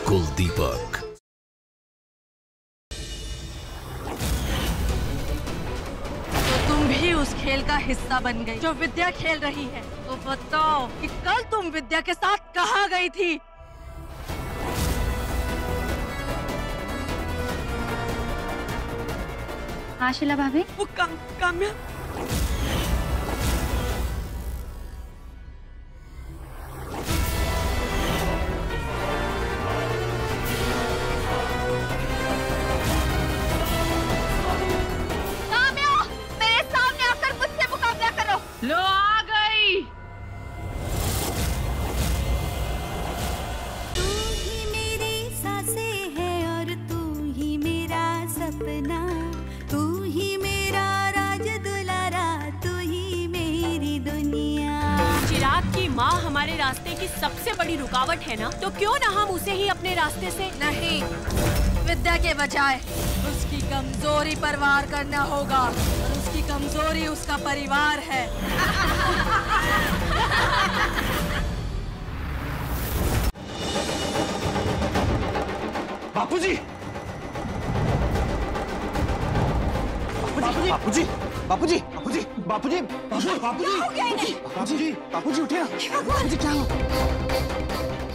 कुलदीपक। तो तुम भी उस खेल का हिस्सा बन गई जो विद्या खेल रही है। तो बताओ कि कल तुम विद्या के साथ कहाँ गई थी? हाँ शीला भाभी। वो काम्या। लो आ गई। तू ही मेरी सांसें है और तू ही मेरा सपना, तू ही मेरा राज दुलारा, तू ही मेरी दुनिया। चिराग की माँ हमारे रास्ते की सबसे बड़ी रुकावट है ना, तो क्यों ना हम उसे ही अपने रास्ते से। नहीं, विद्या के बजाय उसकी कमजोरी पर वार करना होगा, और उसकी कमजोरी उसका परिवार है। बापूजी! बापूजी! बापूजी! बापूजी! बापूजी! बापूजी! बापूजी! बापूजी उठे ना! बापूजी क्या हुआ?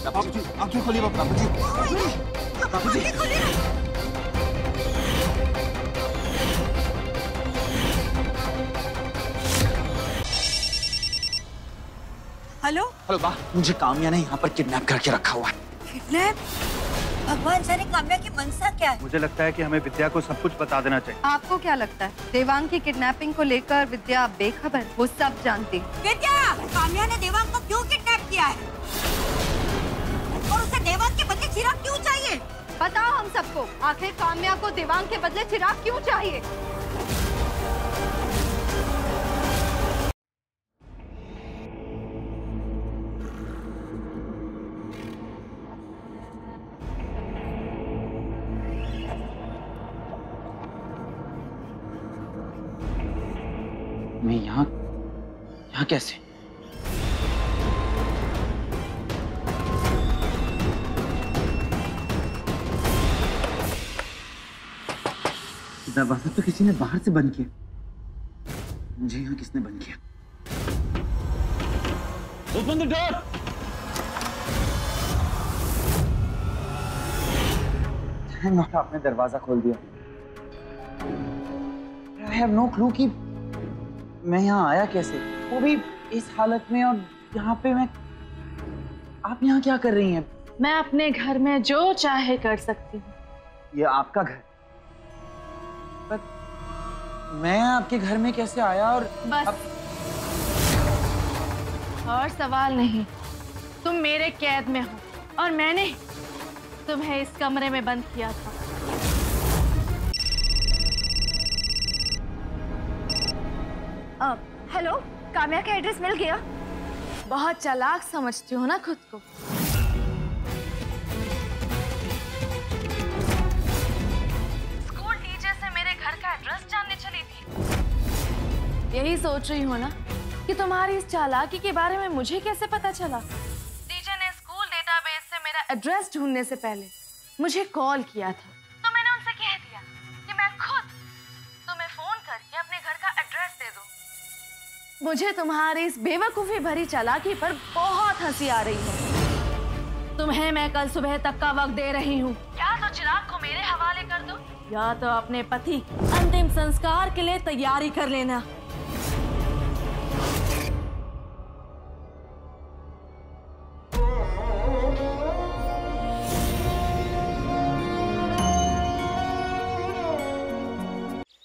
बापूजी आंखें खोलिए बापूजी! बापूजी! हेलो हेलो बा, मुझे काम्या ने यहाँ पर किडनैप करके रखा हुआ है। किडनैप? भगवान जाने काम्या की मनसा क्या है? मुझे लगता है कि हमें विद्या को सब कुछ बता देना चाहिए। आपको क्या लगता है देवांग की किडनैपिंग को लेकर विद्या बेखबर? वो सब जानती। विद्या, काम्या ने देवांग को क्यों किडनैप किया है? और उसे देवांग के बदले चिराग क्यों चाहिए? बताओ हम सबको, आखिर काम्या को देवांग के बदले चिराग क्यों चाहिए? मैं यहाँ कैसे? दरवाजा तो किसी ने बाहर से बंद किया, मुझे यहाँ किसने बंद किया? Open the door! Thank God आपने दरवाजा खोल दिया। I have no clue कि मैं यहाँ आया कैसे, वो भी इस हालत में, और यहाँ पे आप यहाँ क्या कर रही हैं? मैं अपने घर में जो चाहे कर सकती हूँ। ये आपका घर? पर मैं आपके घर में कैसे आया? और बस और सवाल नहीं, तुम मेरे कैद में हो और मैंने तुम्हें इस कमरे में बंद किया था। हेलो, काम्या का एड्रेस मिल गया? बहुत चालाक समझती हो ना खुद को। स्कूल टीचर से मेरे घर का एड्रेस जानने चली थी। यही सोच रही हो ना कि तुम्हारी इस चालाकी के बारे में मुझे कैसे पता चला। टीचर ने स्कूल डेटाबेस से मेरा एड्रेस ढूंढने से पहले मुझे कॉल किया था, तो मैंने उनसे कह दिया कि मैं खुद तुम्हें फोन करके अपने घर का एड्रेस दे दूं। मुझे तुम्हारी इस बेवकूफी भरी चालाकी पर बहुत हंसी आ रही है। तुम्हें मैं कल सुबह तक का वक्त दे रही हूँ, या तो चिराग को मेरे हवाले कर दो, या तो अपने पति अंतिम संस्कार के लिए तैयारी कर लेना।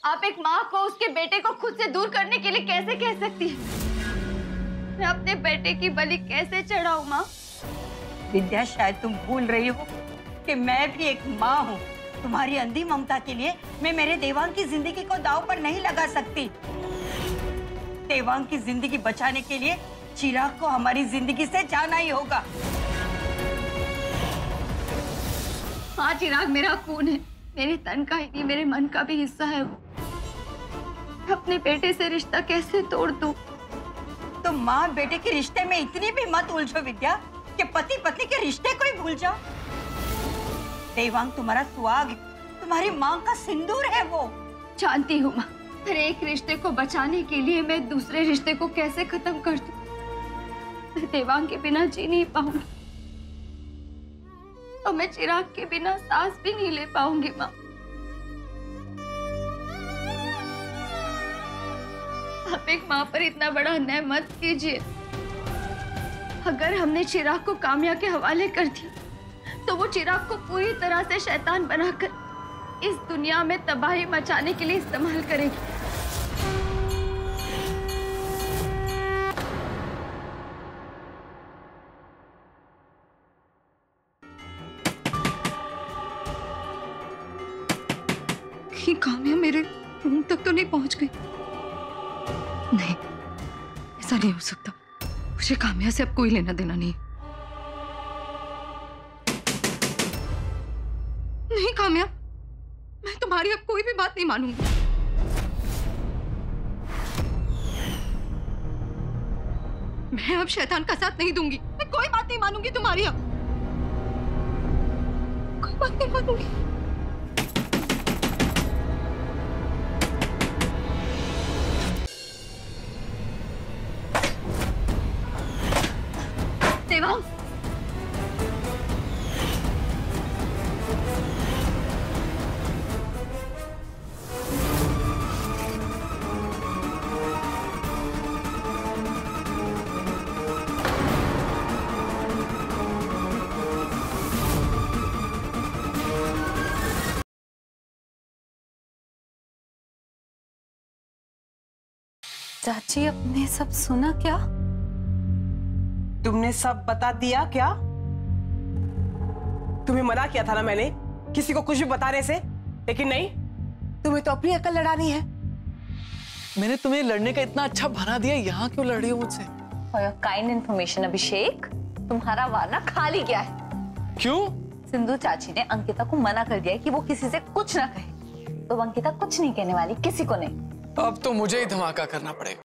आप एक माँ को उसके बेटे को खुद से दूर करने के लिए कैसे कह सकती है? मैं अपने बेटे की बलि कैसे चढ़ाऊं माँ? विद्या, शायद तुम भूल रही हो कि मैं भी एक माँ हूँ। तुम्हारी अंधी ममता के लिए मैं मेरे देवांग की जिंदगी को दांव पर नहीं लगा सकती। देवांग की जिंदगी बचाने के लिए चिराग को हमारी जिंदगी से जाना ही होगा। हाँ, चिराग मेरा खून है, मेरे तन का ही नहीं, मेरे मन का भी हिस्सा है वो। अपने बेटे से रिश्ता कैसे तोड़ दूं? तो माँ बेटे के रिश्ते में इतनी भी मत उलझो विद्या कि पति पत्नी के रिश्ते को ही भूल जाओ। देवांग तुम्हारा सुहाग, तुम्हारी माँ का सिंदूर है वो। जानती हूँ माँ, हर एक रिश्ते को बचाने के लिए मैं दूसरे रिश्ते को कैसे खत्म कर दूं। मैं देवांग के बिना जी नहीं पाऊंगी और मैं चिराग के बिना सांस भी नहीं ले पाऊंगी माँ। आप एक माँ पर इतना बड़ा अन्याय मत कीजिए। अगर हमने चिराग को काम्या के हवाले कर दिया तो वो चिराग को पूरी तरह से शैतान बनाकर इस दुनिया में तबाही मचाने के लिए इस्तेमाल करेगी। कि काम्या मेरे रूम तक तो नहीं पहुंच गई? नहीं, ऐसा नहीं हो सकता। मुझे काम्या से अब कोई लेना देना नहीं। नहीं काम्या, मैं तुम्हारी अब कोई भी बात नहीं मानूंगी। मैं अब शैतान का साथ नहीं दूंगी। मैं कोई बात नहीं मानूंगी तुम्हारी अब। कोई बात नहीं मानूंगी। देवांग, चाची अपने सब सुना क्या? तुमने सब बता दिया क्या? तुम्हें मना किया था ना मैंने किसी को कुछ भी बताने से, लेकिन नहीं, तुम्हें तो अपनी अकल लड़ानी है। मैंने तुम्हें लड़ने का इतना अच्छा बना दिया, यहाँ क्यों लड़ रही हो मुझसे? For your kind information, अभिषेक, तुम्हारा वार खाली गया है। क्यों? सिंधु चाची ने अंकिता को मना कर दिया कि वो किसी से कुछ ना कहे, तो अंकिता कुछ नहीं कहने वाली, किसी को नहीं। अब तो मुझे ही धमाका करना पड़ेगा।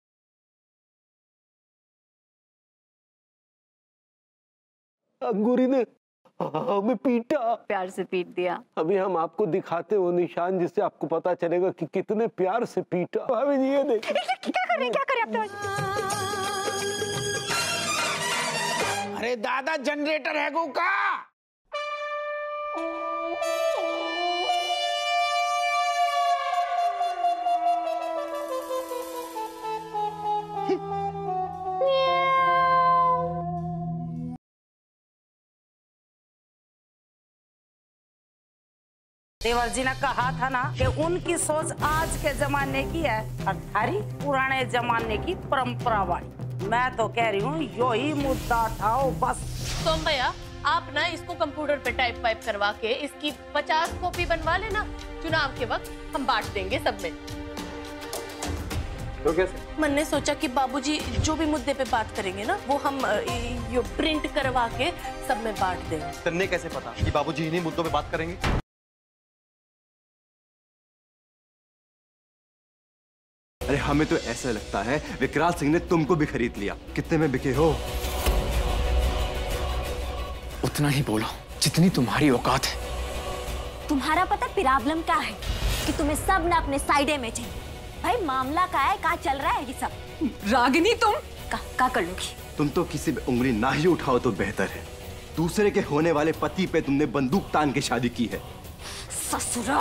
अंगूरी ने हमें पीटा, प्यार से पीट दिया। अभी हम आपको दिखाते वो निशान जिससे आपको पता चलेगा कि कितने प्यार से पीटा। भाभी जी ये देखिए। क्या करें आप? अरे दादा जनरेटर है गो का? देवर जी ने कहा था ना कि उनकी सोच आज के जमाने की है और थारी पुराने जमाने की परंपरा वाली। मैं तो कह रही हूँ यो ही मुद्दा उठाओ बस। सोम भैया, आप ना इसको कंप्यूटर पे टाइप वाइप करवा के इसकी 50 कॉपी बनवा लेना। चुनाव के वक्त हम बांट देंगे सब में। तो कैसे? मैंने सोचा कि बाबूजी जो भी मुद्दे पे बात करेंगे ना, वो हम यो प्रिंट करवा के सब में बांट देंगे। तन्ने कैसे पता कि बाबूजी इन्हीं मुद्दों पे बात करेंगे? अरे हमें तो ऐसा लगता है विकराल सिंह ने तुमको भी खरीद लिया। कितने में बिके हो? उतना ही बोलो जितनी तुम्हारी औकात है। तुम्हारा पता प्रॉब्लम क्या है कि तुम्हें सब ना अपने साइडे में चाहिए। भाई मामला क्या है, क्या चल रहा है ये सब? रागिनी तुम क्या कर लोगी? तुम तो किसी पे उंगली ना ही उठाओ तो बेहतर है। दूसरे के होने वाले पति पे तुमने बंदूक तान के शादी की है। ससुरा!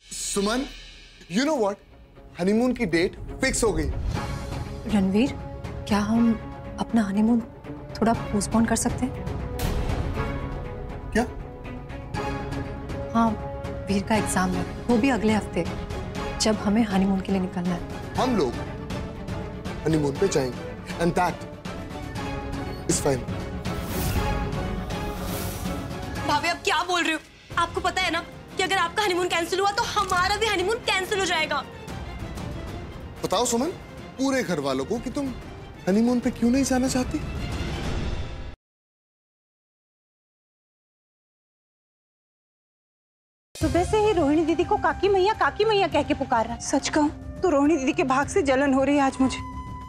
सुमन, you know what? हनीमून की डेट फिक्स हो गई। रणवीर, क्या हम अपना हनीमून थोड़ा पोस्टपोन कर सकते हैं? क्या? हाँ, वीर का एग्जाम है, वो भी अगले हफ्ते, जब हमें हनीमून के लिए निकलना है। हम लोग हनीमून पे जाएंगे and that is fine। भाभी आप क्या बोल रहे हो? आपको पता है ना कि अगर आपका हनीमून कैंसिल हुआ तो हमारा भी हनीमून कैंसिल हो जाएगा। बताओ सुमन, पूरे घर वालों को कि तुम हनीमून पे क्यों नहीं जाना चाहती? सुबह से ही रोहिणी दीदी को काकी मैया कह के पुकार रहा है। सच कहूं तो रोहिणी दीदी के भाग से जलन हो रही है आज मुझे।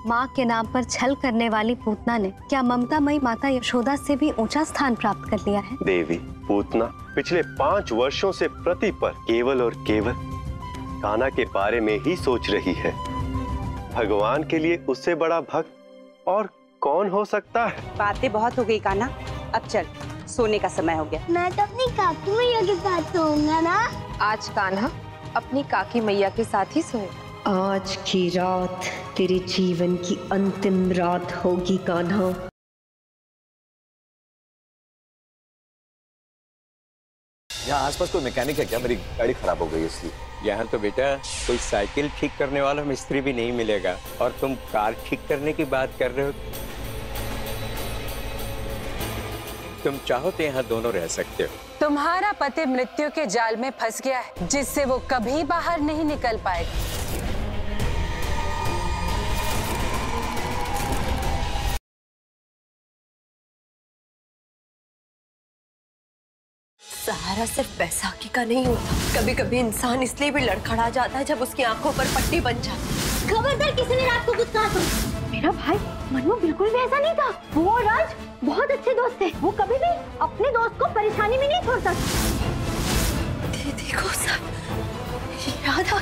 माँ के नाम पर छल करने वाली पूतना ने क्या ममतामयी माता यशोदा से भी ऊंचा स्थान प्राप्त कर लिया है? देवी पूतना पिछले 5 वर्षों से प्रति पर केवल और केवल कान्हा के बारे में ही सोच रही है। भगवान के लिए उससे बड़ा भक्त और कौन हो सकता है? बातें बहुत हो गई कान्हा, अब चल सोने का समय हो गया। मैं तो अपनी काकी मैया के साथ सोऊंगा ना। आज कान्हा अपनी काकी मैया के साथ ही सोए। आज की रात तेरे जीवन की अंतिम रात होगी कान्हा। यहाँ आसपास कोई मैकेनिक है क्या? मेरी गाड़ी खराब हो गई इसलिए। यहाँ तो बेटा कोई साइकिल ठीक करने वाला मिस्त्री भी नहीं मिलेगा, और तुम कार ठीक करने की बात कर रहे हो। तुम चाहो तो यहाँ दोनों रह सकते हो। तुम्हारा पति मृत्यु के जाल में फंस गया है, जिससे वो कभी बाहर नहीं निकल पाएगा। सहारा सिर्फ बैसाखी का नहीं होता, कभी कभी इंसान इसलिए भी लड़खड़ा जाता है जब उसकी आंखों पर पट्टी बन जाती। खबरदार किसी ने रात को कुछ कहा तो। मेरा भाई मनु बिल्कुल भी ऐसा नहीं था। वो और राज बहुत अच्छे दोस्त थे। वो कभी भी अपने दोस्त को परेशानी में नहीं छोड़ता। दीदी को सब याद आ